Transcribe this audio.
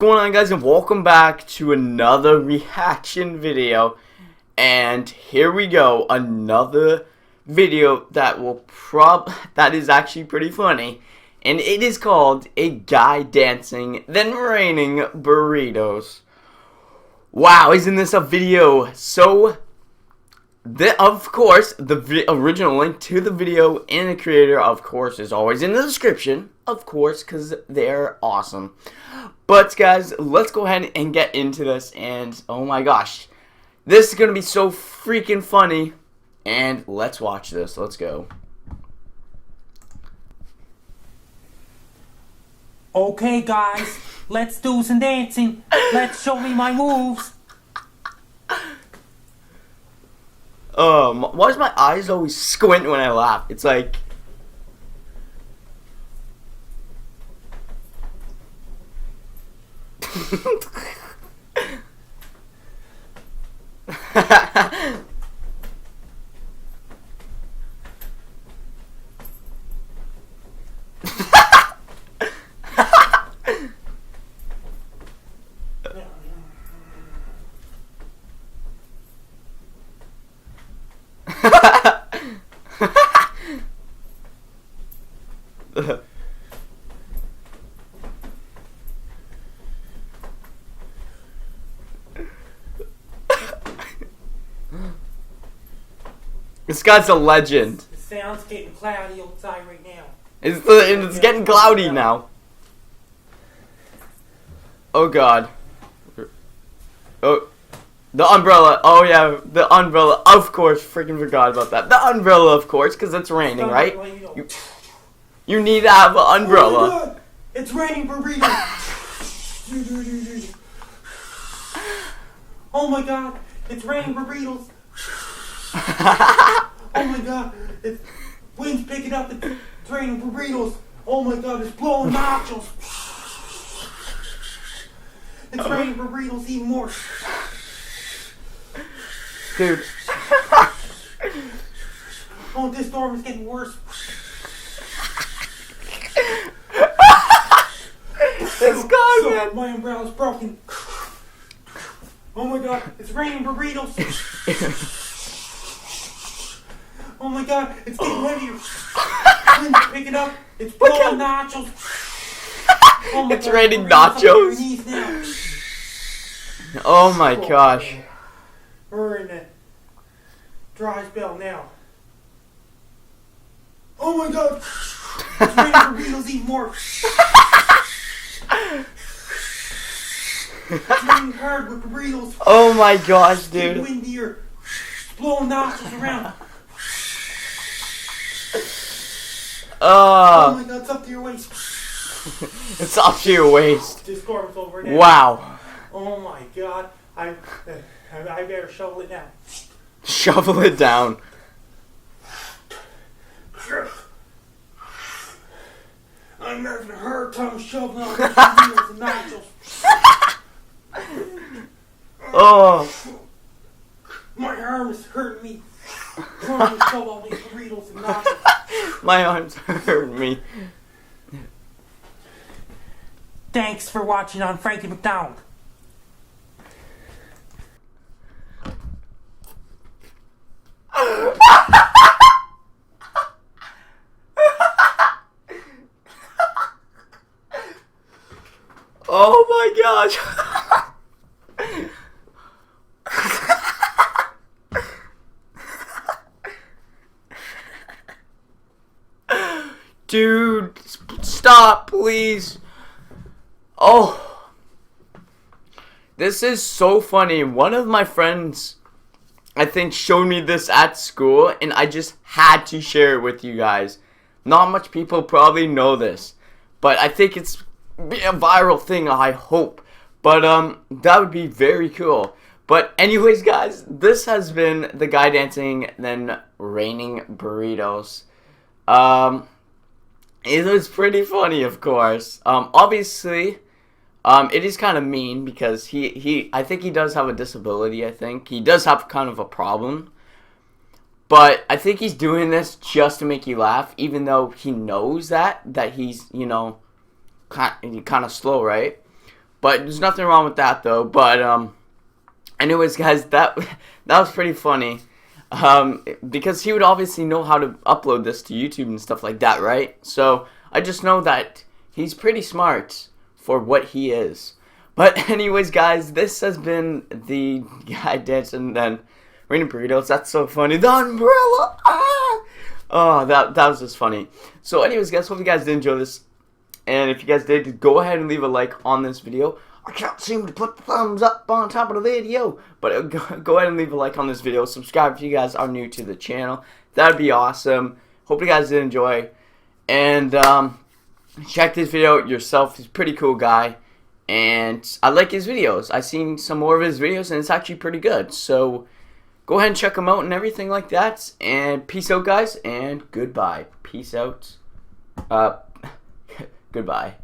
What's going on, guys, and welcome back to another reaction video. And here we go, another video that is actually pretty funny, and it is called A Guy Dancing Then Raining Burritos. Wow, isn't this a video? So of course, the original link to the video and the creator, of course, is always in the description, of course, because they're awesome. But, guys, let's go ahead and get into this, and oh my gosh, this is going to be so freaking funny, and let's watch this. Let's go. Okay, guys, let's do some dancing. Let's show me my moves. Why does my eyes always squint when I laugh? It's like... This guy's a legend. The sound's getting cloudy outside right now. It's getting cloudy now. Oh god. Oh, the umbrella. Oh yeah, the umbrella. Of course, freaking forgot about that. The umbrella, of course, because it's raining, right? You need to have an umbrella. Oh my God. It's raining burritos. Oh my God, it's raining burritos. Oh my God, it's wind's picking up. It's raining burritos. Oh my God, it's blowing nachos. It's raining burritos even more. Dude. Oh, this storm is getting worse. This guy, man. My umbrella's broken. Oh my God, it's raining burritos. Oh my God, it's getting heavier. Wind's picking up. It's blowing nachos. Oh my It's God, raining nachos. Oh my gosh. We're in a dry spell now. Oh my God, it's raining burritos even more. It's raining hard with burritos. Oh my gosh, dude. It's windier. Blowing nachos around. Oh my God, it's up to your waist. It's up to your waist. This storm's over now. Wow. Oh my God, I better shovel it now. Shovel it down. I'm having a hard time shoveling all these burritos and nachos. Oh. My arm is hurting me. Trying to shovel all these burritos and nachos. My arms hurt me. Thanks for watching on Frankie McDonald. Oh my gosh. Dude, stop, please. Oh. This is so funny. One of my friends, I think, showed me this at school, and I just had to share it with you guys. Not much people probably know this, but I think it's a viral thing, I hope. But that would be very cool. But anyways, guys, this has been The Guy Dancing Then Raining Burritos. It was pretty funny, of course. Obviously, it is kind of mean because I think he does have a disability. I think he does have kind of a problem. But I think he's doing this just to make you laugh, even though he knows that he's, you know, kind of slow, right? But there's nothing wrong with that though. But anyways, guys, that was pretty funny. Because he would obviously know how to upload this to YouTube and stuff like that, right? So I just know that he's pretty smart for what he is. But anyways, guys, this has been the guy dancing and then raining burritos. That's so funny. The umbrella. Ah! Oh, that was just funny. So anyways, guys, hope you guys did enjoy this. And if you guys did, go ahead and leave a like on this video. I can't seem to put the thumbs up on top of the video. But go ahead and leave a like on this video. Subscribe if you guys are new to the channel. That would be awesome. Hope you guys did enjoy. And check this video out yourself. He's a pretty cool guy. And I like his videos. I've seen some more of his videos and it's actually pretty good. So go ahead and check him out and everything like that. And peace out, guys. And goodbye. Peace out. Goodbye.